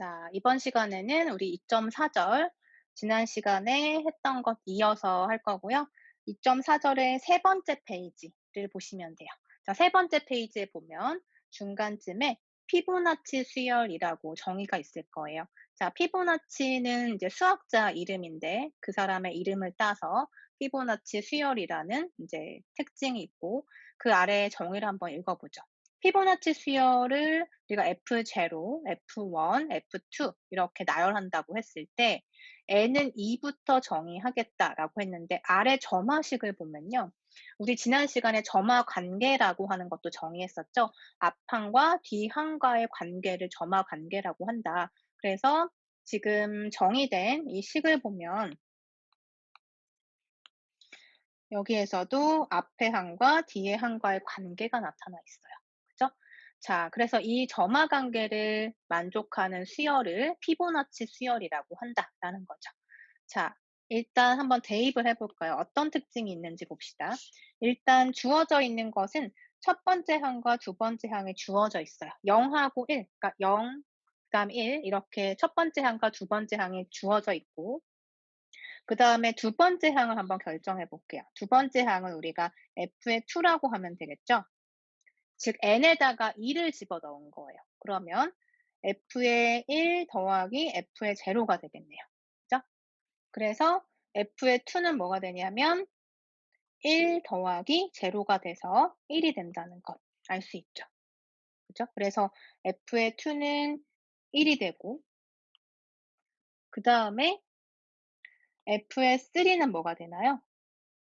자, 이번 시간에는 우리 2.4절 지난 시간에 했던 것 이어서 할 거고요. 2.4절의 세 번째 페이지를 보시면 돼요. 자, 세 번째 페이지에 보면 중간쯤에 피보나치 수열이라고 정의가 있을 거예요. 자, 피보나치는 이제 수학자 이름인데 그 사람의 이름을 따서 피보나치 수열이라는 이제 특징이 있고 그 아래의 정의를 한번 읽어보죠. 피보나치 수열을 우리가 F0, F1, F2 이렇게 나열한다고 했을 때 N은 2부터 정의하겠다라고 했는데 아래 점화식을 보면요. 우리 지난 시간에 점화 관계라고 하는 것도 정의했었죠. 앞항과 뒤항과의 관계를 점화 관계라고 한다. 그래서 지금 정의된 이 식을 보면 여기에서도 앞의 항과 뒤의 항과의 관계가 나타나 있어요. 그죠? 자, 그래서 이 점화 관계를 만족하는 수열을 피보나치 수열이라고 한다라는 거죠. 자, 일단 한번 대입을 해 볼까요? 어떤 특징이 있는지 봅시다. 일단 주어져 있는 것은 첫 번째 항과 두 번째 항이 주어져 있어요. 0하고 1, 그러니까 0, 그다음 1 이렇게 첫 번째 항과 두 번째 항이 주어져 있고 그다음에 두 번째 항을 한번 결정해 볼게요. 두 번째 항을 우리가 F의 2라고 하면 되겠죠? 즉 n에다가 2를 집어넣은 거예요. 그러면 F의 1 더하기 F의 제로가 되겠네요. 그죠? 그래서 F의 2는 뭐가 되냐면 1 더하기 제로가 돼서 1이 된다는 것 알 수 있죠. 그죠? 그래서 F의 2는 1이 되고 그다음에 F의 3는 뭐가 되나요?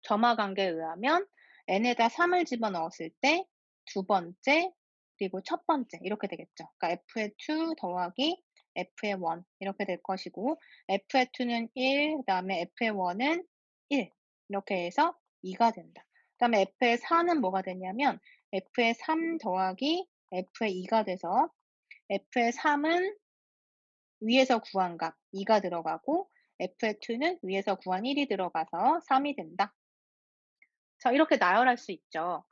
점화 관계에 의하면 n에다 3을 집어넣었을 때 두 번째 그리고 첫 번째 이렇게 되겠죠. 그러니까 F의 2 더하기 F의 1 이렇게 될 것이고 F의 2는 1 그다음에 F의 1은 1 이렇게 해서 2가 된다. 그다음에 F의 4는 뭐가 되냐면 F의 3 더하기 F의 2가 돼서 F의 3은 위에서 구한 값 2가 들어가고 F의 2는 위에서 구한 1이 들어가서 3이 된다. 자, 이렇게 나열할 수 있죠.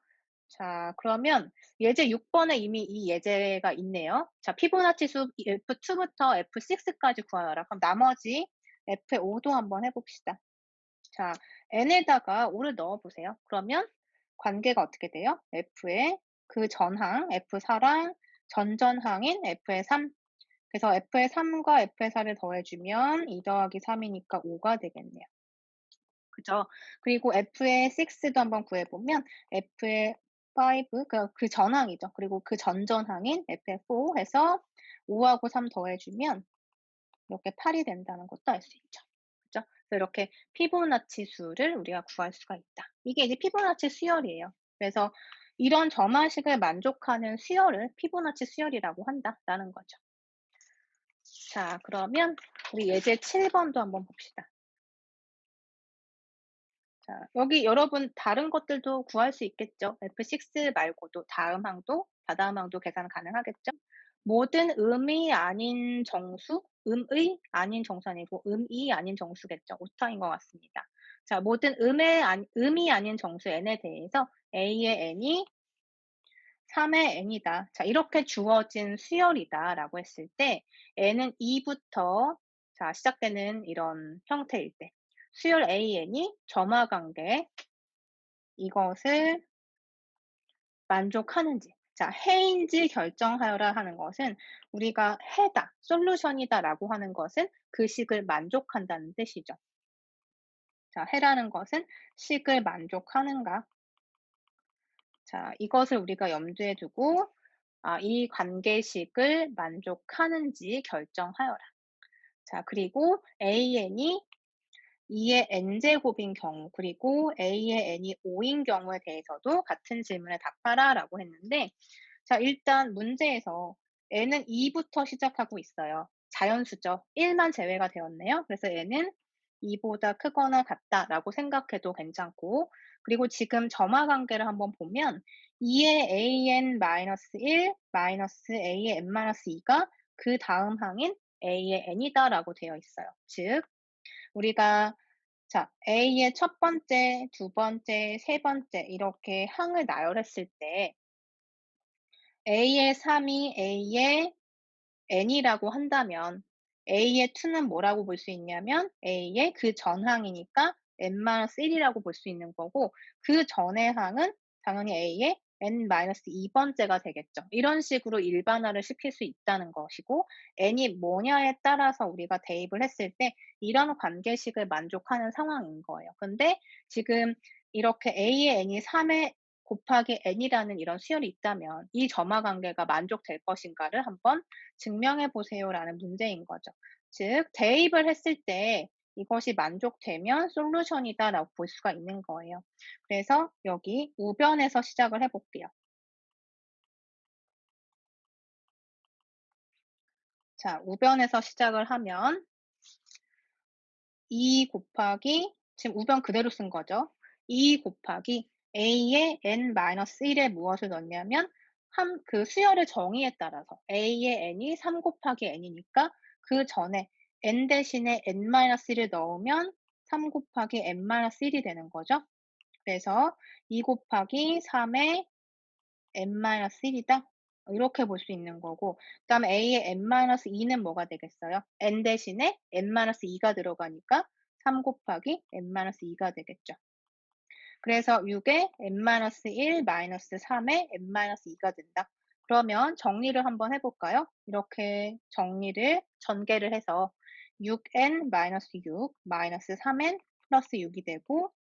자, 그러면 예제 6번에 이미 이 예제가 있네요. 자, 피보나치 수 F2부터 F6까지 구하여라. 그럼 나머지 F5도 한번 해봅시다. 자, n에다가 5를 넣어 보세요. 그러면 관계가 어떻게 돼요? F의 그 전항 F4랑 전전항인 F의 3. 그래서 F의 3과 F의 4를 더해주면 2 더하기 3이니까 5가 되겠네요. 그죠? 그리고 F의 6도 한번 구해보면 F의 5, 그 전항이죠. 그리고 그 전전항인 F의 4 해서 5하고 3 더해주면 이렇게 8이 된다는 것도 알 수 있죠. 그죠? 그래서 이렇게 피보나치 수를 우리가 구할 수가 있다. 이게 이제 피보나치 수열이에요. 그래서 이런 점화식을 만족하는 수열을 피보나치 수열이라고 한다라는 거죠. 자, 그러면 우리 예제 7번도 한번 봅시다. 자, 여기 여러분 다른 것들도 구할 수 있겠죠. F6 말고도 다음 항도, 다다음 항도 계산 가능하겠죠. 모든 음이 아닌 정수, 음의 아닌 정수 아니고 음이 아닌 정수겠죠. 오타인 것 같습니다. 자, 모든 음이 아닌 정수 n에 대해서 a의 n이 3의 n이다. 자, 이렇게 주어진 수열이다라고 했을 때 n은 2부터 자, 시작되는 이런 형태일 때 수열 AN이 점화 관계 이것을 만족하는지 자, 해인지 결정하여라 하는 것은 우리가 해다, 솔루션이다라고 하는 것은 그 식을 만족한다는 뜻이죠. 자, 해라는 것은 식을 만족하는가? 자, 이것을 우리가 염두에 두고 이 관계식을 만족하는지 결정하여라. 자, 그리고 AN이 2의 n제곱인 경우 그리고 a의 n이 5인 경우에 대해서도 같은 질문에 답하라라고 했는데 자, 일단 문제에서 n은 2부터 시작하고 있어요. 자연수죠. 1만 제외가 되었네요. 그래서 n은 2보다 크거나 같다라고 생각해도 괜찮고 그리고 지금 점화 관계를 한번 보면 2의 an-1 마이너스 a의 n-2가 그 다음 항인 a의 n이다라고 되어 있어요. 즉 우리가 자, A의 첫 번째, 두 번째, 세 번째 이렇게 항을 나열했을 때 A의 3이 A의 n이라고 한다면 a의 2는 뭐라고 볼 수 있냐면 a의 그 전항이니까 n-1이라고 볼 수 있는 거고 그 전의 항은 당연히 a의 n-2번째가 되겠죠. 이런 식으로 일반화를 시킬 수 있다는 것이고 n이 뭐냐에 따라서 우리가 대입을 했을 때 이런 관계식을 만족하는 상황인 거예요. 근데 지금 이렇게 a의 n이 3에 곱하기 n이라는 이런 수열이 있다면 이 점화 관계가 만족될 것인가를 한번 증명해 보세요라는 문제인 거죠. 즉 대입을 했을 때 이것이 만족되면 솔루션이다라고 볼 수가 있는 거예요. 그래서 여기 우변에서 시작을 해 볼게요. 자, 우변에서 시작을 하면 2 곱하기 지금 우변 그대로 쓴 거죠. 2 곱하기 a의 n-1에 무엇을 넣냐면 그 수열의 정의에 따라서 a의 n이 3 곱하기 n이니까 그 전에 n 대신에 n-1을 넣으면 3 곱하기 n-1이 되는 거죠. 그래서 2 곱하기 3의 n-1이다. 이렇게 볼 수 있는 거고 그다음에 a의 n-2는 뭐가 되겠어요? n 대신에 n-2가 들어가니까 3 곱하기 n-2가 되겠죠. 그래서 6에 n-1 3에 n-2가 된다. 그러면 정리를 한번 해 볼까요? 이렇게 정리를 전개를 해서 6n-6 3n 플러스 6이 되고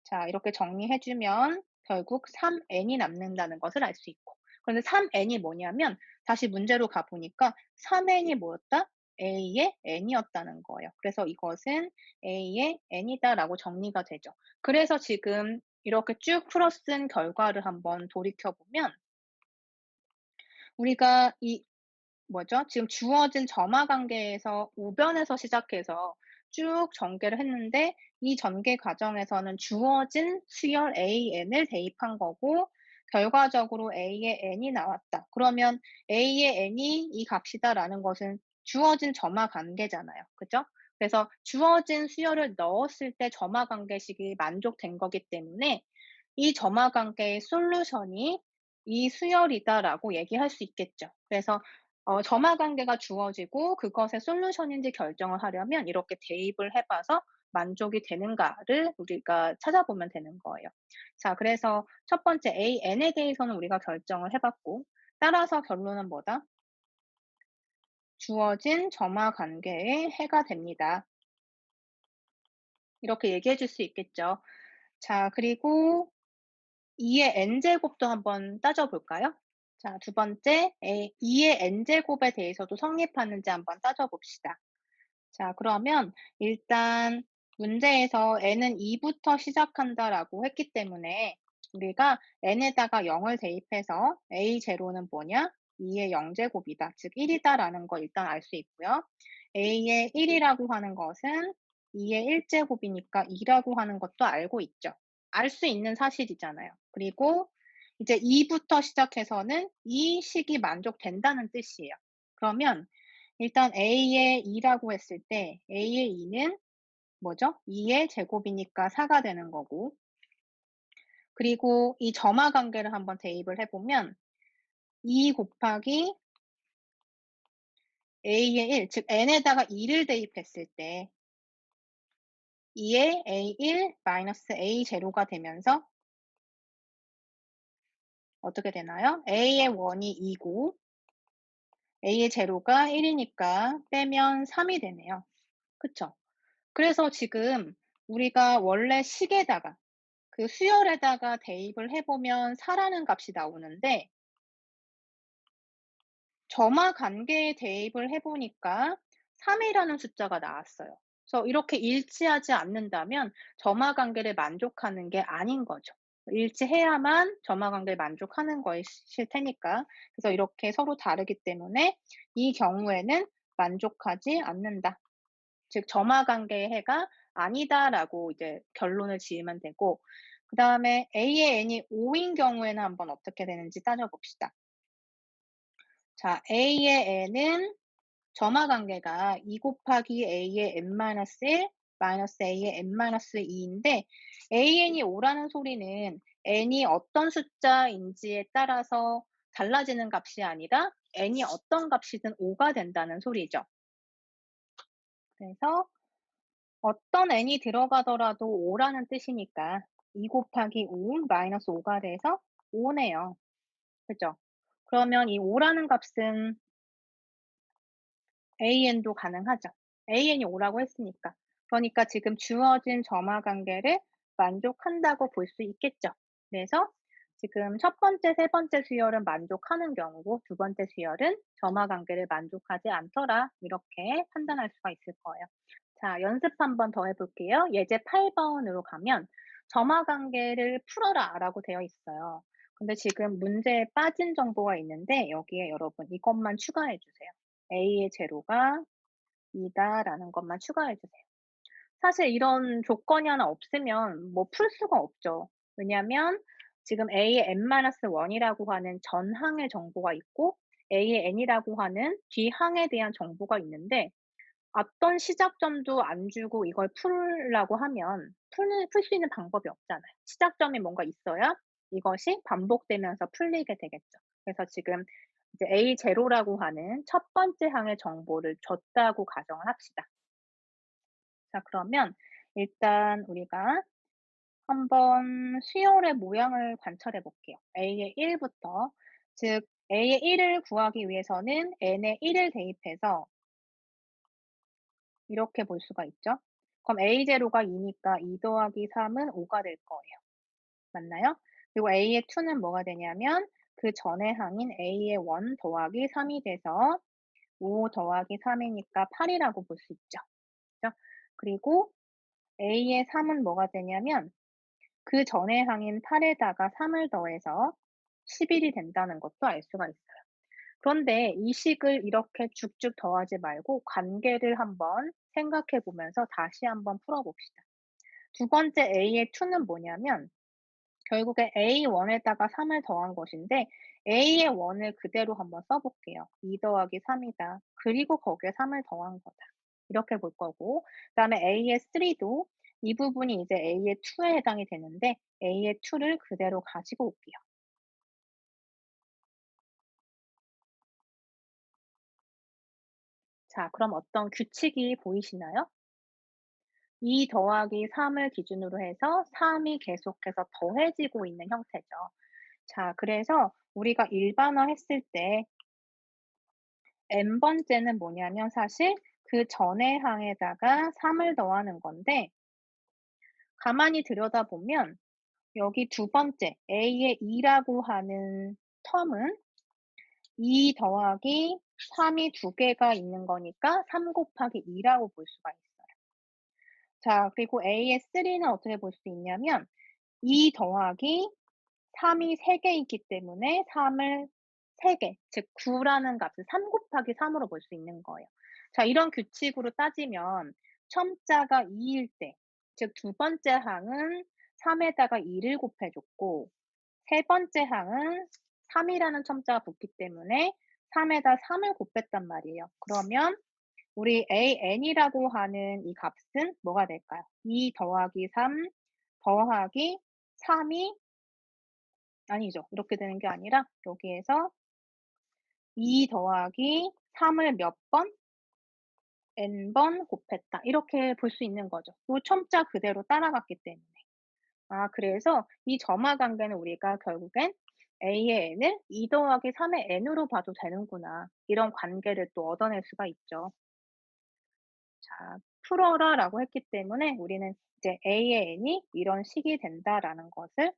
자, 이렇게 정리해 주면 결국 3n이 남는다는 것을 알 수 있고. 그런데 3n이 뭐냐면 다시 문제로 가 보니까 3n이 뭐였다? a의 n이었다는 거예요. 그래서 이것은 a의 n이다라고 정리가 되죠. 그래서 지금 이렇게 쭉 풀어 쓴 결과를 한번 돌이켜 보면 우리가 이 뭐죠? 지금 주어진 점화 관계에서 우변에서 시작해서 쭉 전개를 했는데 이 전개 과정에서는 주어진 수열 AN을 대입한 거고 결과적으로 A의 N이 나왔다. 그러면 A의 N이 이 값이다라는 것은 주어진 점화 관계잖아요. 그죠? 그래서 주어진 수열을 넣었을 때 점화 관계식이 만족된 거기 때문에 이 점화 관계의 솔루션이 이 수열이다라고 얘기할 수 있겠죠. 그래서 점화 관계가 주어지고 그것의 솔루션인지 결정을 하려면 이렇게 대입을 해 봐서 만족이 되는가를 우리가 찾아보면 되는 거예요. 자, 그래서 첫 번째 AN에 대해서는 우리가 결정을 해 봤고 따라서 결론은 뭐다? 주어진 점화 관계의 해가 됩니다. 이렇게 얘기해 줄 수 있겠죠. 자, 그리고 2의 n제곱도 한번 따져 볼까요? 자, 두 번째 2의 n제곱에 대해서도 성립하는지 한번 따져 봅시다. 자, 그러면 일단 문제에서 n은 2부터 시작한다라고 했기 때문에 우리가 n에다가 0을 대입해서 a0는 뭐냐? 2의 0제곱이다. 즉 1이다라는 거 일단 알 수 있고요. a의 1이라고 하는 것은 2의 1제곱이니까 2라고 하는 것도 알고 있죠. 알 수 있는 사실이잖아요. 그리고 이제 2부터 시작해서는 이 식이 만족된다는 뜻이에요. 그러면 일단 a의 2라고 했을 때 a의 2는 뭐죠? 2의 제곱이니까 4가 되는 거고 그리고 이 점화 관계를 한번 대입을 해 보면 2 곱하기 a의 1, 즉 n에다가 2를 대입했을 때 2의 a1 마이너스 a0가 되면서 어떻게 되나요? a의 1이 2고 a의 제로가 1이니까 빼면 3이 되네요. 그쵸? 그래서 지금 우리가 원래 식에다가 그 수열에다가 대입을 해 보면 4라는 값이 나오는데 점화 관계에 대입을 해 보니까 3이라는 숫자가 나왔어요. 그래서 이렇게 일치하지 않는다면 점화 관계를 만족하는 게 아닌 거죠. 일치해야만 점화 관계를 만족하는 것일 테니까. 그래서 이렇게 서로 다르기 때문에 이 경우에는 만족하지 않는다. 즉 점화 관계의 해가 아니다라고 이제 결론을 지으면 되고 그다음에 a의 n이 5인 경우에는 한번 어떻게 되는지 따져 봅시다. 자, a의 n은 점화 관계가 2 곱하기 a의 n-1 마이너스 a의 n-2인데 an이 5라는 소리는 n이 어떤 숫자인지에 따라서 달라지는 값이 아니라 n이 어떤 값이든 5가 된다는 소리죠. 그래서 어떤 n이 들어가더라도 5라는 뜻이니까 2 곱하기 5 마이너스 5가 돼서 5 네요. 그죠? 그러면 이 5라는 값은 AN도 가능하죠. AN이 5라고 했으니까. 그러니까 지금 주어진 점화 관계를 만족한다고 볼 수 있겠죠. 그래서 지금 첫 번째, 세 번째 수열은 만족하는 경우고 두 번째 수열은 점화 관계를 만족하지 않더라. 이렇게 판단할 수가 있을 거예요. 자, 연습 한번 더 해볼게요. 예제 8번으로 가면 점화 관계를 풀어라라고 되어 있어요. 근데 지금 문제에 빠진 정보가 있는데 여기에 여러분 이것만 추가해 주세요. A의 제로가 2다라는 것만 추가해 주세요. 사실 이런 조건이 하나 없으면 뭐 풀 수가 없죠. 왜냐하면 지금 A의 n-1이라고 하는 전항의 정보가 있고 A의 n이라고 하는 뒤항에 대한 정보가 있는데 어떤 시작점도 안 주고 이걸 풀라고 하면 풀 수 있는 방법이 없잖아요. 시작점이 뭔가 있어야 이것이 반복되면서 풀리게 되겠죠. 그래서 지금 이제 A0라고 하는 첫 번째 항의 정보를 줬다고 가정을 합시다. 자, 그러면 일단 우리가 한번 수열의 모양을 관찰해 볼게요. A의 1부터, 즉 A의 1을 구하기 위해서는 n의 1을 대입해서 이렇게 볼 수가 있죠. 그럼 A0가 2니까 2 더하기 3은 5가 될 거예요. 맞나요? 그리고 A의 2는 뭐가 되냐면 그 전의 항인 A의 1 더하기 3이 돼서 5 더하기 3이니까 8이라고 볼 수 있죠. 그죠? 그리고 A의 3은 뭐가 되냐면 그 전의 항인 8에다가 3을 더해서 11이 된다는 것도 알 수가 있어요. 그런데 이 식을 이렇게 쭉쭉 더하지 말고 관계를 한번 생각해 보면서 다시 한번 풀어 봅시다. 두 번째 A의 2는 뭐냐면 결국에 A1에다가 3을 더한 것인데 A의 1을 그대로 한번 써 볼게요. 2 더하기 3이다. 그리고 거기에 3을 더한 거다. 이렇게 볼 거고 그다음에 A의 3도 이 부분이 이제 A의 2에 해당이 되는데 A의 2를 그대로 가지고 올게요. 자, 그럼 어떤 규칙이 보이시나요? 2 더하기 3을 기준으로 해서 3이 계속해서 더해지고 있는 형태죠. 자, 그래서 우리가 일반화했을 때 n번째는 뭐냐면 사실 그 전의 항에다가 3을 더하는 건데 가만히 들여다보면 여기 두 번째 A의 2라고 하는 텀은 2 더하기 3이 두 개가 있는 거니까 3 곱하기 2라고 볼 수가 있어요. 자, 그리고 A의 3는 어떻게 볼 수 있냐면 2 더하기 3이 3개 있기 때문에 3을 3개, 즉 9라는 값을 3 곱하기 3으로 볼 수 있는 거예요. 자, 이런 규칙으로 따지면 첨자가 2일 때, 즉 두 번째 항은 3에다가 2를 곱해 줬고 세 번째 항은 3이라는 첨자가 붙기 때문에 3에다 3을 곱했단 말이에요. 그러면 우리 AN이라고 하는 이 값은 뭐가 될까요? 2 더하기 3 더하기 3이 아니죠. 이렇게 되는 게 아니라 여기에서 2 더하기 3을 몇 번? n번 곱했다. 이렇게 볼 수 있는 거죠. 요 첨자 그대로 따라갔기 때문에. 아, 그래서 이 점화 관계는 우리가 결국엔 A의 n을 2 더하기 3의 n으로 봐도 되는구나. 이런 관계를 또 얻어낼 수가 있죠. 자, 풀어라라고 했기 때문에 우리는 이제 A의 n이 이런 식이 된다라는 것을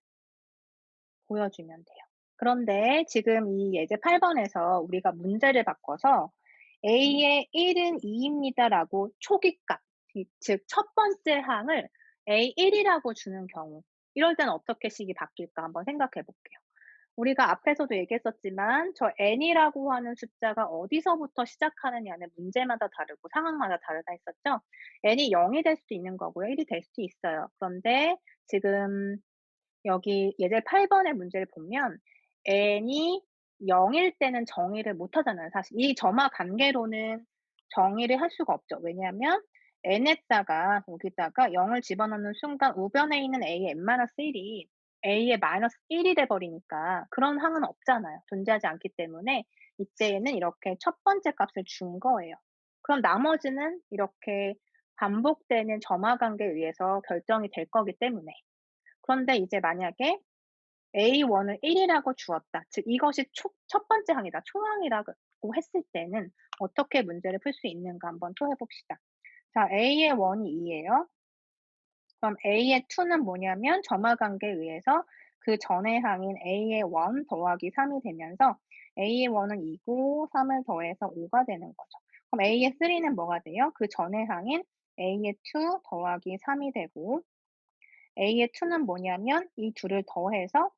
보여주면 돼요. 그런데 지금 이 예제 8번에서 우리가 문제를 바꿔서 A의 1은 2입니다라고 초기값, 즉 첫 번째 항을 A1이라고 주는 경우, 이럴 때는 어떻게 식이 바뀔까 한번 생각해 볼게요. 우리가 앞에서도 얘기했었지만 저 n이라고 하는 숫자가 어디서부터 시작하느냐는 문제마다 다르고 상황마다 다르다 했었죠. n이 0이 될 수도 있는 거고요. 1이 될 수도 있어요. 그런데 지금 여기 예제 8번의 문제를 보면 n이 0일 때는 정의를 못 하잖아요, 사실. 이 점화 관계로는 정의를 할 수가 없죠. 왜냐하면 n에다가 여기다가 0을 집어넣는 순간 우변에 있는 a의 n-1이 A의 마이너스 1이 돼 버리니까 그런 항은 없잖아요. 존재하지 않기 때문에 이때에는 이렇게 첫 번째 값을 준 거예요. 그럼 나머지는 이렇게 반복되는 점화 관계에 의해서 결정이 될 거기 때문에. 그런데 이제 만약에 A1을 1 이라고 주었다. 즉 이것이 첫 번째 항이다. 초항이라고 했을 때는 어떻게 문제를 풀 수 있는가 한번 또 해 봅시다. 자, A의 1이 2 예요. 그럼 A의 2는 뭐냐면 점화 관계에 의해서 그 전의 항인 A의 1 더하기 3이 되면서 A의 1은 2고 3을 더해서 5가 되는 거죠. 그럼 A의 3는 뭐가 돼요? 그 전의 항인 A의 2 더하기 3이 되고 A의 2는 뭐냐면 이 둘을 더해서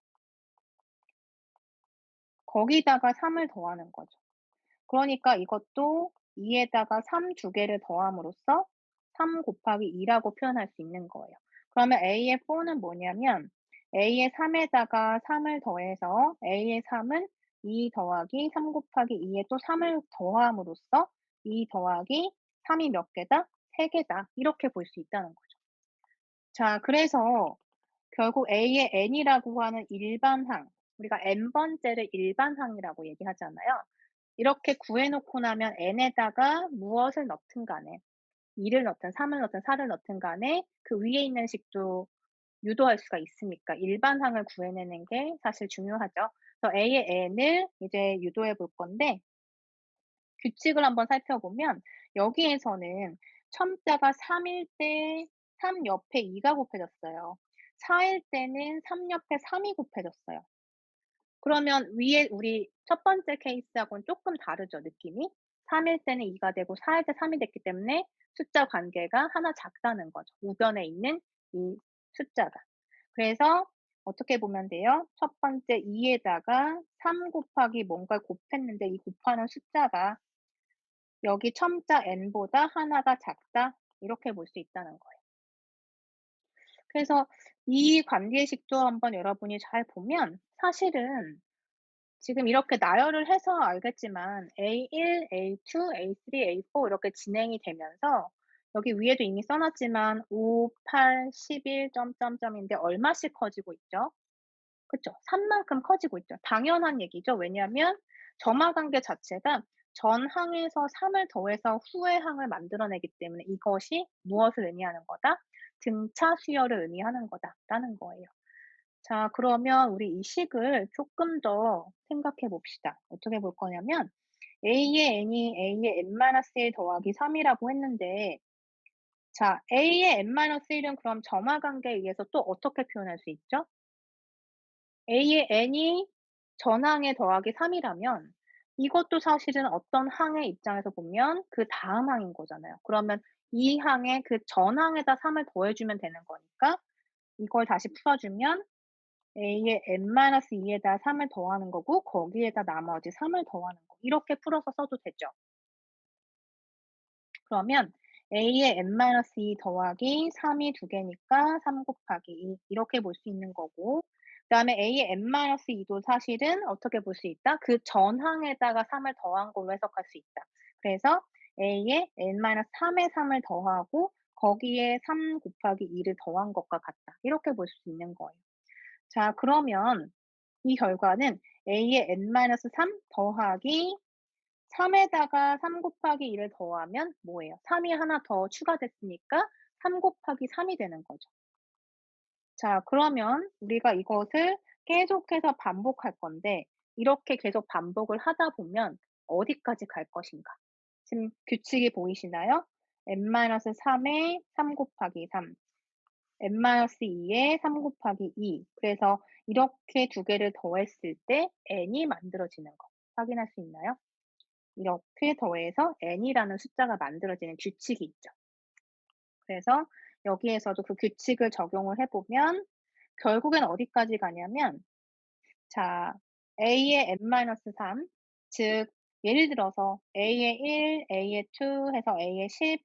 거기다가 3을 더하는 거죠. 그러니까 이것도 2 에다가 3 두 개를 더함으로써 3 곱하기 2 라고 표현할 수 있는 거예요. 그러면 A의 4는 뭐냐면 A의 3 에다가 3을 더해서 A의 3은 2 더하기 3 곱하기 2에 또 3을 더함으로써 2 더하기 3이 몇 개다? 3 개다. 이렇게 볼 수 있다는 거죠. 자, 그래서 결국 A의 n이라고 하는 일반항, 우리가 n번째를 일반항이라고 얘기하잖아요. 이렇게 구해 놓고 나면 n에다가 무엇을 넣든 간에 2를 넣든 3을 넣든 4를 넣든 간에 그 위에 있는 식도 유도할 수가 있으니까 일반항을 구해내는 게 사실 중요하죠. 그래서 A의 n을 이제 유도해 볼 건데 규칙을 한번 살펴보면 여기에서는 첨자가 3일 때 3 옆에 2가 곱해졌어요. 4일 때는 3 옆에 3이 곱해졌어요. 그러면 위에 우리 첫 번째 케이스하고는 쪼끔 다르죠, 느낌이? 3일 때는 2가 되고 4일 때 3이 됐기 때문에 숫자 관계가 하나 작다는 거죠, 우변에 있는 이 숫자가. 그래서 어떻게 보면 돼요? 첫 번째 2 에다가 3 곱하기 뭔가를 곱했는데 이 곱하는 숫자가 여기 첨자 n보다 하나가 작다, 이렇게 볼 수 있다는 거예요. 그래서 이 관계식도 한번 여러분이 잘 보면 사실은 지금 이렇게 나열을 해서 알겠지만 A1, A2, A3, A4 이렇게 진행이 되면서 여기 위에도 이미 써 놨지만 5, 8, 11 점점점인데 얼마씩 커지고 있죠? 그쵸. 3 만큼 커지고 있죠. 당연한 얘기죠. 왜냐하면 점화 관계 자체가 전 항에서 3을 더해서 후의 항을 만들어내기 때문에 이것이 무엇을 의미하는 거다? 등차 수열을 의미하는 거다라는 거예요. 자, 그러면 우리 이 식을 조금 더 생각해 봅시다. 어떻게 볼 거냐면 A의 n이 A의 n-1 더하기 3 이라고 했는데 자, A의 n-1은 그럼 점화 관계에 의해서 또 어떻게 표현할 수 있죠? A의 n이 전항에 더하기 3 이라면 이것도 사실은 어떤 항의 입장에서 보면 그다음 항인 거잖아요. 그러면 이 항에 그 전항에다 3을 더해 주면 되는 거니까 이걸 다시 풀어 주면 A의 n-2에다 3을 더하는 거고 거기에다 나머지 3을 더하는 거. 이렇게 풀어서 써도 되죠. 그러면 A의 n-2 더하기 3이 두 개니까 3 곱하기 2 이렇게 볼 수 있는 거고 그다음에 A의 n-2도 사실은 어떻게 볼 수 있다? 그 전항에다가 3을 더한 걸로 해석할 수 있다. 그래서 A의 n-3에 3을 더하고 거기에 3 곱하기 2를 더한 것과 같다. 이렇게 볼 수 있는 거예요. 자, 그러면 이 결과는 A의 n-3 더하기 3 에다가 3 곱하기 2를 더하면 뭐예요? 3이 하나 더 추가됐으니까 3 곱하기 3이 되는 거죠. 자, 그러면 우리가 이것을 계속해서 반복할 건데 이렇게 계속 반복을 하다 보면 어디까지 갈 것인가? 지금 규칙이 보이시나요? n-3에 3 곱하기 3, n-2에 3 곱하기 2. 그래서 이렇게 두 개를 더했을 때 n이 만들어지는 거 확인할 수 있나요? 이렇게 더해서 n이라는 숫자가 만들어지는 규칙이 있죠. 그래서 여기에서도 그 규칙을 적용을 해 보면 결국엔 어디까지 가냐면 자, A의 n-3 즉 예를 들어서 A의 1, A의 2 해서 A의 10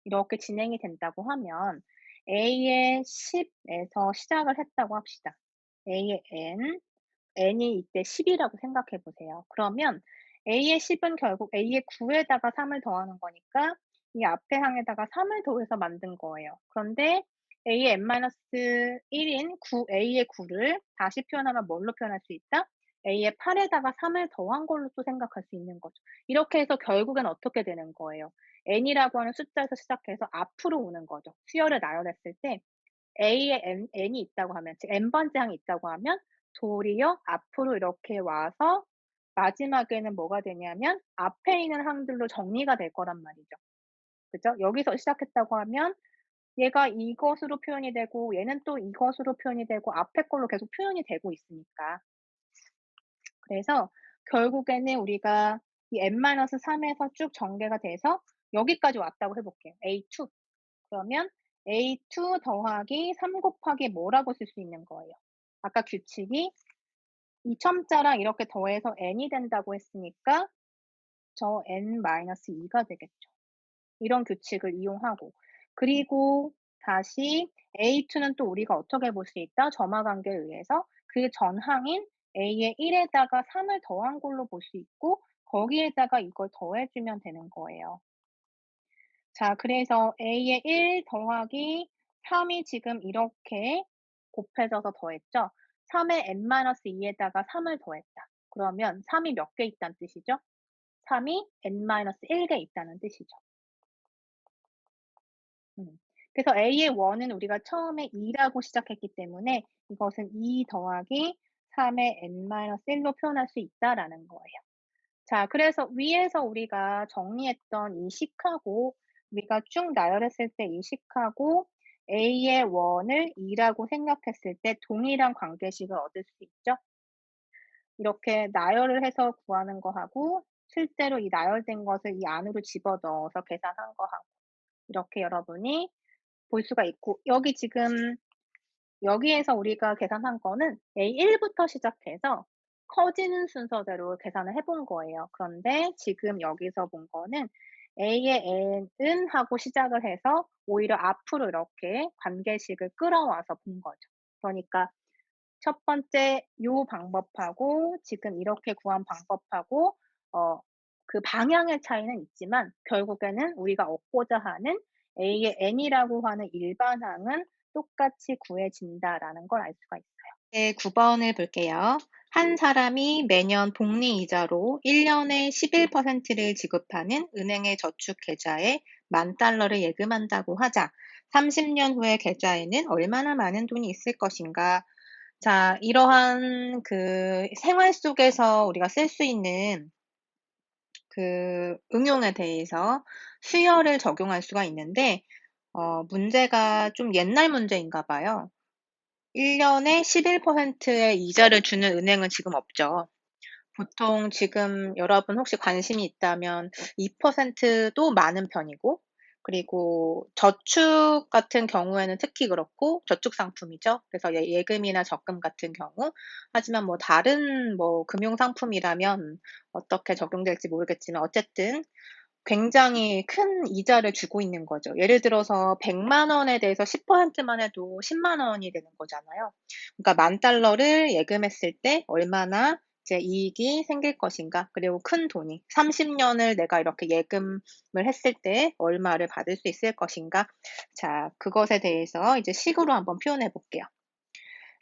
이렇게 진행이 된다고 하면 A의 10 에서 시작을 했다고 합시다. A의 n이 이때 10 이라고 생각해 보세요. 그러면 A의 10은 결국 A의 9 에다가 3을 더하는 거니까 이 앞에 항에다가 3을 더해서 만든 거예요. 그런데 A의 n-1인 A의 9를 다시 표현하면 뭘로 표현할 수 있다? A의 8에다가 3을 더한 걸로 또 생각할 수 있는 거죠. 이렇게 해서 결국엔 어떻게 되는 거예요? n이라고 하는 숫자에서 시작해서 앞으로 오는 거죠. 수열을 나열했을 때 A에 n이 있다고 하면, 즉 n번째 항이 있다고 하면 도리어 앞으로 이렇게 와서 마지막에는 뭐가 되냐면 앞에 있는 항들로 정리가 될 거란 말이죠. 그죠? 여기서 시작했다고 하면 얘가 이것으로 표현이 되고 얘는 또 이것으로 표현이 되고 앞에 걸로 계속 표현이 되고 있으니까. 그래서 결국에는 우리가 이 n-3에서 쭉 전개가 돼서 여기까지 왔다고 해 볼게요. A2. 그러면 A2 더하기 3 곱하기 뭐라고 쓸 수 있는 거예요? 아까 규칙이 이 첨자랑 이렇게 더해서 n이 된다고 했으니까 저 n-2가 되겠죠. 이런 규칙을 이용하고, 그리고 다시 A2는 또 우리가 어떻게 볼 수 있다? 점화 관계에 의해서 그 전항인 A의 1에다가 3을 더한 걸로 볼 수 있고 거기에다가 이걸 더해 주면 되는 거예요. 자, 그래서 A의 1 더하기 3이 지금 이렇게 곱해져서 더했죠. 3의 n-2에다가 3을 더했다. 그러면 3이 몇 개 있다는 뜻이죠? 3이 n-1개 있다는 뜻이죠. 그래서 A의 1은 우리가 처음에 2라고 시작했기 때문에 이것은 2 더하기 3의 n-1로 표현할 수 있다라는 거예요. 자, 그래서 위에서 우리가 정리했던 이 식하고 우리가 쭉 나열했을 때 이 식하고 A의 1을 2라고 생각했을 때 동일한 관계식을 얻을 수 있죠. 이렇게 나열을 해서 구하는 거하고 실제로 이 나열된 것을 이 안으로 집어넣어서 계산한 거하고 이렇게 여러분이 볼 수가 있고, 여기 지금 여기에서 우리가 계산한 거는 A1부터 시작해서 커지는 순서대로 계산을 해본 거예요. 그런데 지금 여기서 본 거는 A의 n은 하고 시작을 해서 오히려 앞으로 이렇게 관계식을 끌어와서 본 거죠. 그러니까 첫 번째 요 방법하고 지금 이렇게 구한 방법하고 어 그 방향의 차이는 있지만 결국에는 우리가 얻고자 하는 A의 n이라고 하는 일반항은 똑같이 구해진다라는 걸 알 수가 있어요. 네, 9번을 볼게요. 한 사람이 매년 복리 이자로 1년에 11%를 지급하는 은행의 저축 계좌에 $10,000를 예금한다고 하자. 30년 후의 계좌에는 얼마나 많은 돈이 있을 것인가? 자, 이러한 그 생활 속에서 우리가 쓸 수 있는 그 응용에 대해서 수열을 적용할 수가 있는데, 문제가 좀 옛날 문제인가 봐요. 1년에 11%의 이자를 주는 은행은 지금 없죠. 보통 지금 여러분 혹시 관심이 있다면 2%도 많은 편이고, 그리고 저축 같은 경우에는 특히 그렇고, 저축 상품이죠. 그래서 예금이나 적금 같은 경우. 하지만 뭐 다른 뭐 금융 상품이라면 어떻게 적용될지 모르겠지만 어쨌든 굉장히 큰 이자를 주고 있는 거죠. 예를 들어서 100만 원에 대해서 10%만 해도 10만 원이 되는 거잖아요. 그러니까 $10,000를 예금했을 때 얼마나 이제 이익이 생길 것인가, 그리고 큰 돈이 30년을 내가 이렇게 예금을 했을 때 얼마를 받을 수 있을 것인가. 자, 그것에 대해서 이제 식으로 한번 표현해 볼게요.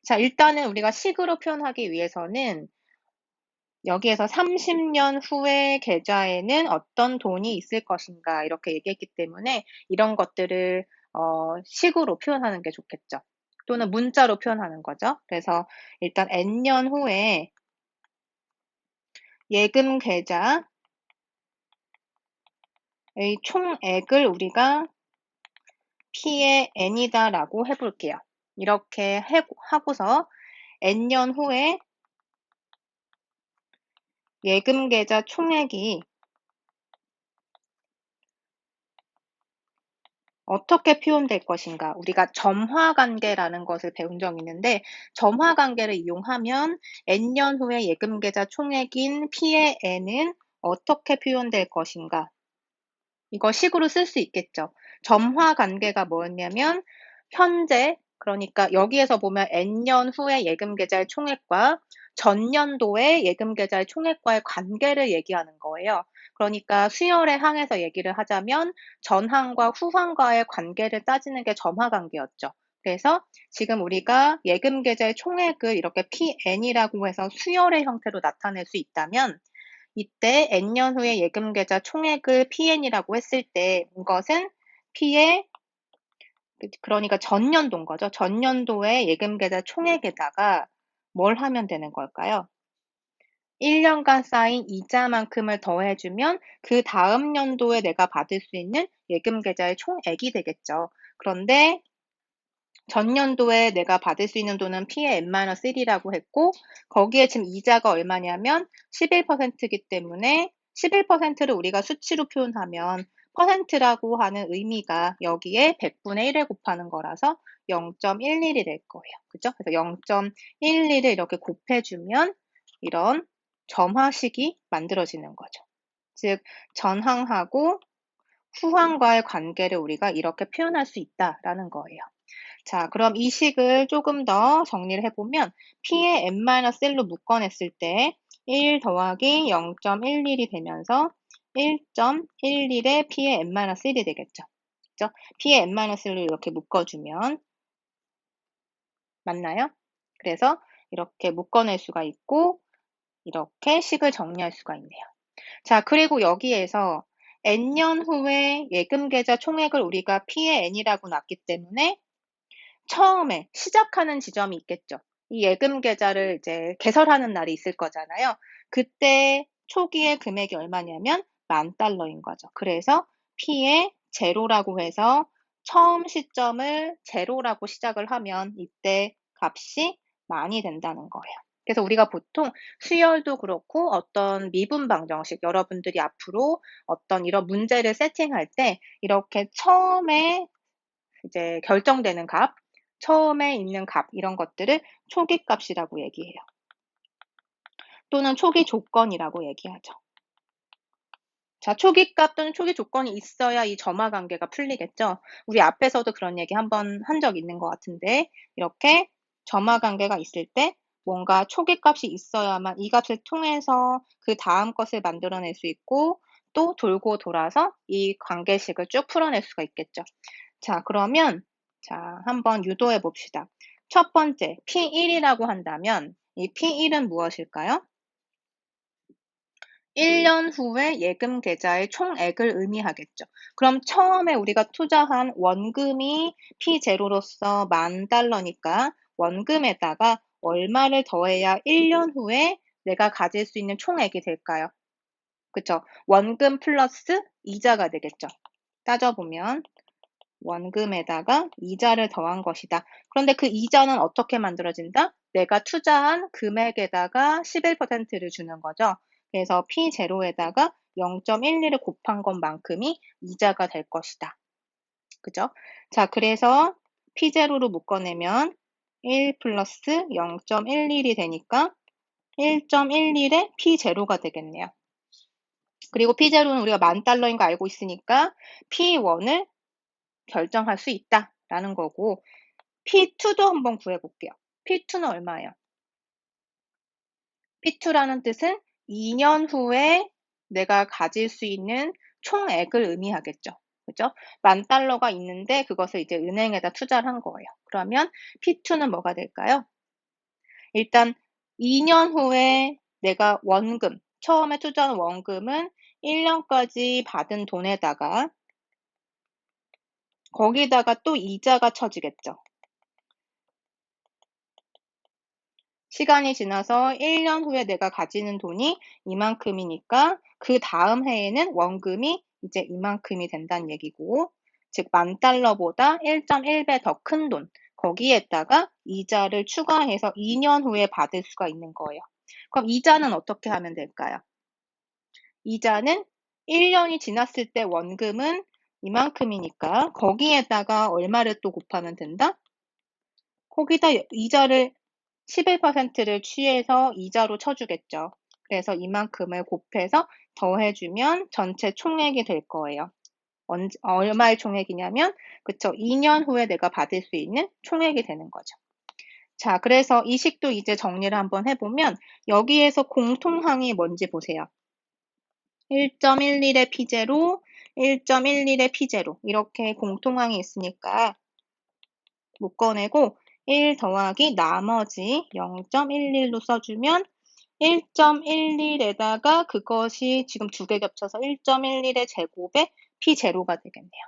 자, 일단은 우리가 식으로 표현하기 위해서는 여기에서 30년 후의 계좌에는 어떤 돈이 있을 것인가 이렇게 얘기했기 때문에 이런 것들을 식으로 표현하는 게 좋겠죠. 또는 문자로 표현하는 거죠. 그래서 일단 n년 후에 예금 계좌의 총액을 우리가 P의 n이다라고 해볼게요. 이렇게 하고서 n년 후에 예금 계좌 총액이 어떻게 표현될 것인가? 우리가 점화 관계라는 것을 배운 적이 있는데, 점화 관계를 이용하면 n년 후에 예금 계좌 총액인 P의 n은 어떻게 표현될 것인가? 이거 식으로 쓸 수 있겠죠. 점화 관계가 뭐였냐면 현재, 그러니까 여기에서 보면 n년 후의 예금 계좌의 총액과 전년도의 예금 계좌의 총액과의 관계를 얘기하는 거예요. 그러니까 수열의 항에서 얘기를 하자면 전항과 후항과의 관계를 따지는 게 점화 관계였죠. 그래서 지금 우리가 예금 계좌의 총액을 이렇게 PN이라고 해서 수열의 형태로 나타낼 수 있다면 이때 N년 후에 예금 계좌 총액을 PN이라고 했을 때 이것은 P의 그러니까 전년도인 거죠. 전년도의 예금 계좌 총액에다가 뭘 하면 되는 걸까요? 1년간 쌓인 이자만큼을 더해주면 그 다음 연도에 내가 받을 수 있는 예금 계좌의 총액이 되겠죠. 그런데 전년도에 내가 받을 수 있는 돈은 P의 N-1라고 했고 거기에 지금 이자가 얼마냐면 11%이기 때문에 11%를 우리가 수치로 표현하면 퍼센트라고 하는 의미가 여기에 100분의 1을 곱하는 거라서 0.11이 될 거예요. 그죠? 그래서 0.11을 이렇게 곱해주면 이런 점화식이 만들어지는 거죠. 즉 전항하고 후항과의 관계를 우리가 이렇게 표현할 수 있다라는 거예요. 자, 그럼 이 식을 조금 더 정리를 해보면 P의 n-1로 묶어냈을 때 1 더하기 0.11이 되면서 1.11의 P의 n-1이 되겠죠. 그죠? P의 n-1을 이렇게 묶어주면 맞나요? 그래서 이렇게 묶어낼 수가 있고 이렇게 식을 정리할 수가 있네요. 자, 그리고 여기에서 n년 후에 예금 계좌 총액을 우리가 P의 n이라고 놨기 때문에 처음에 시작하는 지점이 있겠죠. 이 예금 계좌를 이제 개설하는 날이 있을 거잖아요. 그때 초기의 금액이 얼마냐면 $10,000인 거죠. 그래서 P의 제로라고 해서 처음 시점을 제로라고 시작을 하면 이때 값이 많이 된다는 거예요. 그래서 우리가 보통 수열도 그렇고 어떤 미분 방정식 여러분들이 앞으로 어떤 이런 문제를 세팅할 때 이렇게 처음에 이제 결정되는 값, 처음에 있는 값 이런 것들을 초기 값이라고 얘기해요. 또는 초기 조건이라고 얘기하죠. 자, 초기 값 또는 초기 조건이 있어야 이 점화 관계가 풀리겠죠. 우리 앞에서도 그런 얘기 한번 한 적 있는 것 같은데 이렇게 점화 관계가 있을 때 뭔가 초기 값이 있어야만 이 값을 통해서 그 다음 것을 만들어낼 수 있고 또 돌고 돌아서 이 관계식을 쭉 풀어낼 수가 있겠죠. 자, 그러면 자, 한번 유도해 봅시다. 첫 번째, P1이라고 한다면 이 P1은 무엇일까요? 1년 후에 예금 계좌의 총액을 의미하겠죠. 그럼 처음에 우리가 투자한 원금이 P0로서 $10,000니까 원금에다가 얼마를 더해야 1년 후에 내가 가질 수 있는 총액이 될까요? 그쵸? 원금 플러스 이자가 되겠죠. 따져보면 원금에다가 이자를 더한 것이다. 그런데 그 이자는 어떻게 만들어진다? 내가 투자한 금액에다가 11%를 주는 거죠. 그래서 P0에다가 0.12를 곱한 것만큼이 이자가 될 것이다. 그죠? 자, 그래서 P0로 묶어내면 1 플러스 0.11이 되니까 1.11의 P0가 되겠네요. 그리고 P0는 우리가 $10,000인 거 알고 있으니까 P1을 결정할 수 있다라는 거고 P2도 한번 구해볼게요. P2는 얼마예요? P2라는 뜻은 2년 후에 내가 가질 수 있는 총액을 의미하겠죠. 그죠? $10,000가 있는데 그것을 이제 은행에다 투자를 한 거예요. 그러면 P2는 뭐가 될까요? 일단 2년 후에 내가 원금, 처음에 투자한 원금은 1년까지 받은 돈에다가 거기다가 또 이자가 쳐지겠죠. 시간이 지나서 1년 후에 내가 가지는 돈이 이만큼이니까 그 다음 해에는 원금이 이제 이만큼이 된다는 얘기고, 즉 $10,000보다 1.1배 더 큰 돈, 거기에다가 이자를 추가해서 2년 후에 받을 수가 있는 거예요. 그럼 이자는 어떻게 하면 될까요? 이자는 1년이 지났을 때 원금은 이만큼이니까 거기에다가 얼마를 또 곱하면 된다? 거기다 이자를 11%를 취해서 이자로 쳐주겠죠. 그래서 이만큼을 곱해서 더해주면 전체 총액이 될 거예요. 얼마의 총액이냐면, 그쵸? 2년 후에 내가 받을 수 있는 총액이 되는 거죠. 자, 그래서 이 식도 이제 정리를 한번 해보면, 여기에서 공통항이 뭔지 보세요. 1.11의 P0, 1.11의 P0. 이렇게 공통항이 있으니까, 묶어내고 1 더하기 나머지 0.11로 써주면 1.11에다가 그것이 지금 두 개 겹쳐서 1.11의 제곱에 P0가 되겠네요.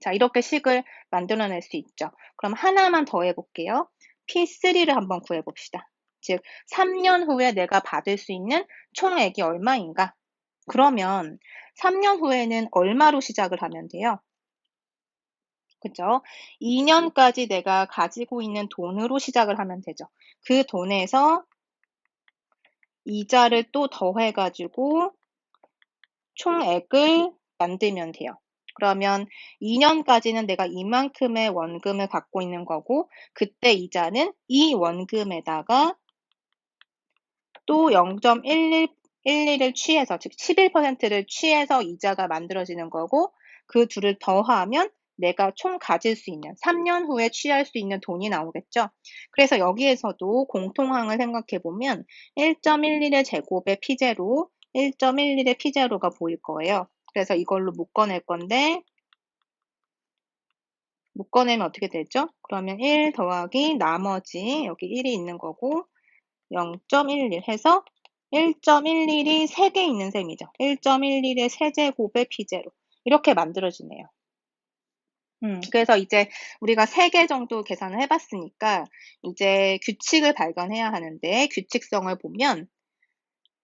자, 이렇게 식을 만들어낼 수 있죠. 그럼 하나만 더 해볼게요. P3를 한번 구해봅시다. 즉, 3년 후에 내가 받을 수 있는 총액이 얼마인가? 그러면 3년 후에는 얼마로 시작을 하면 돼요? 그죠? 2년까지 내가 가지고 있는 돈으로 시작을 하면 되죠. 그 돈에서 이자를 또 더해가지고 총액을 만들면 돼요. 그러면 2년까지는 내가 이만큼의 원금을 갖고 있는 거고, 그때 이자는 이 원금에다가 또 0.11을 취해서, 즉 11%를 취해서 이자가 만들어지는 거고, 그 둘을 더하면 내가 총 가질 수 있는, 3년 후에 취할 수 있는 돈이 나오겠죠. 그래서 여기에서도 공통항을 생각해 보면 1.11의 제곱의 P0, 1.11의 P0가 보일 거예요. 그래서 이걸로 묶어낼 건데, 묶어내면 어떻게 되죠? 그러면 1 더하기 나머지 여기 1이 있는 거고 0.11 해서 1.11이 3개 있는 셈이죠. 1.11의 세제곱의 P0 이렇게 만들어지네요. 그래서 이제 우리가 3개 정도 계산을 해봤으니까 이제 규칙을 발견해야 하는데 규칙성을 보면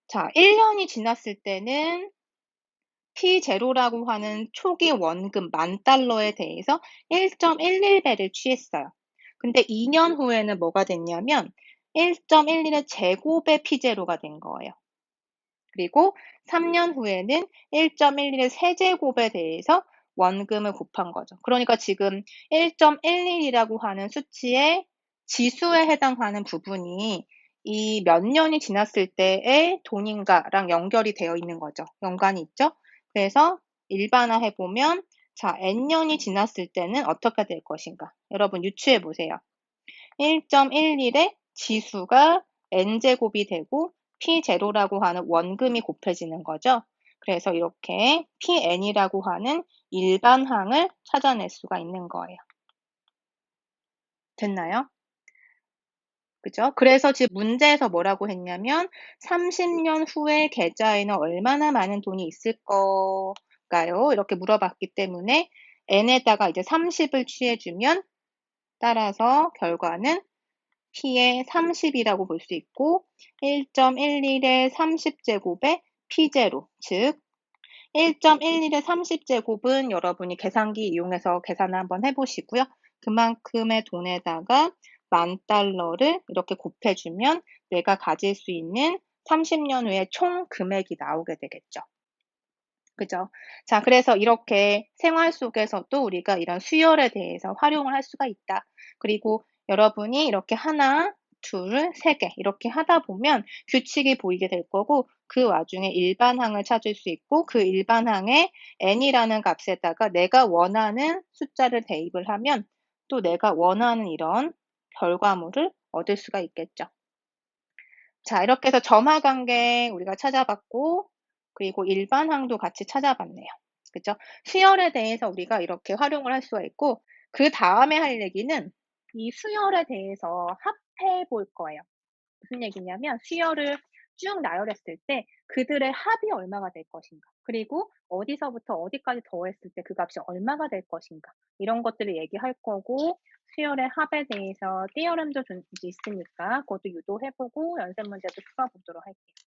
자, 1년이 지났을 때는 P0라고 하는 초기 원금 $10,000에 대해서 1.11배를 취했어요. 근데 2년 후에는 뭐가 됐냐면 1.11의 제곱의 P0가 된 거예요. 그리고 3년 후에는 1.11의 세제곱에 대해서 원금을 곱한 거죠. 그러니까 지금 1.11이라고 하는 수치의 지수에 해당하는 부분이 이 몇 년이 지났을 때의 돈인가랑 연결이 되어 있는 거죠. 연관이 있죠. 그래서 일반화해 보면 자, n년이 지났을 때는 어떻게 될 것인가? 여러분 유추해 보세요. 1.11의 지수가 n제곱이 되고 P0라고 하는 원금이 곱해지는 거죠. 그래서 이렇게 PN이라고 하는 일반항을 찾아낼 수가 있는 거예요. 됐나요? 그죠? 그래서 지금 문제에서 뭐라고 했냐면 30년 후에 계좌에는 얼마나 많은 돈이 있을 거가요? 이렇게 물어봤기 때문에 n에다가 이제 30을 취해주면 따라서 결과는 P의 30이라고 볼 수 있고 1.11의 30제곱의 P0, 즉 1.11의 30제곱은 여러분이 계산기 이용해서 계산을 한번 해보시고요. 그만큼의 돈에다가 $10,000를 이렇게 곱해주면 내가 가질 수 있는 30년 후에 총 금액이 나오게 되겠죠. 그죠? 자, 그래서 이렇게 생활 속에서도 우리가 이런 수열에 대해서 활용을 할 수가 있다. 그리고 여러분이 이렇게 하나, 둘, 세 개 이렇게 하다 보면 규칙이 보이게 될 거고 그 와중에 일반항을 찾을 수 있고 그 일반항에 n이라는 값에다가 내가 원하는 숫자를 대입을 하면 또 내가 원하는 이런 결과물을 얻을 수가 있겠죠. 자, 이렇게 해서 점화 관계 우리가 찾아봤고 그리고 일반항도 같이 찾아봤네요. 그죠? 수열에 대해서 우리가 이렇게 활용을 할 수가 있고 그다음에 할 얘기는 이 수열에 대해서 합해 볼 거예요. 무슨 얘기냐면 수열을 쭉 나열했을 때 그들의 합이 얼마가 될 것인가. 그리고 어디서부터 어디까지 더했을 때 그 값이 얼마가 될 것인가. 이런 것들을 얘기할 거고 수열의 합에 대해서 띠어렘도 있으니까 그것도 유도해 보고 연습 문제도 풀어 보도록 할게요.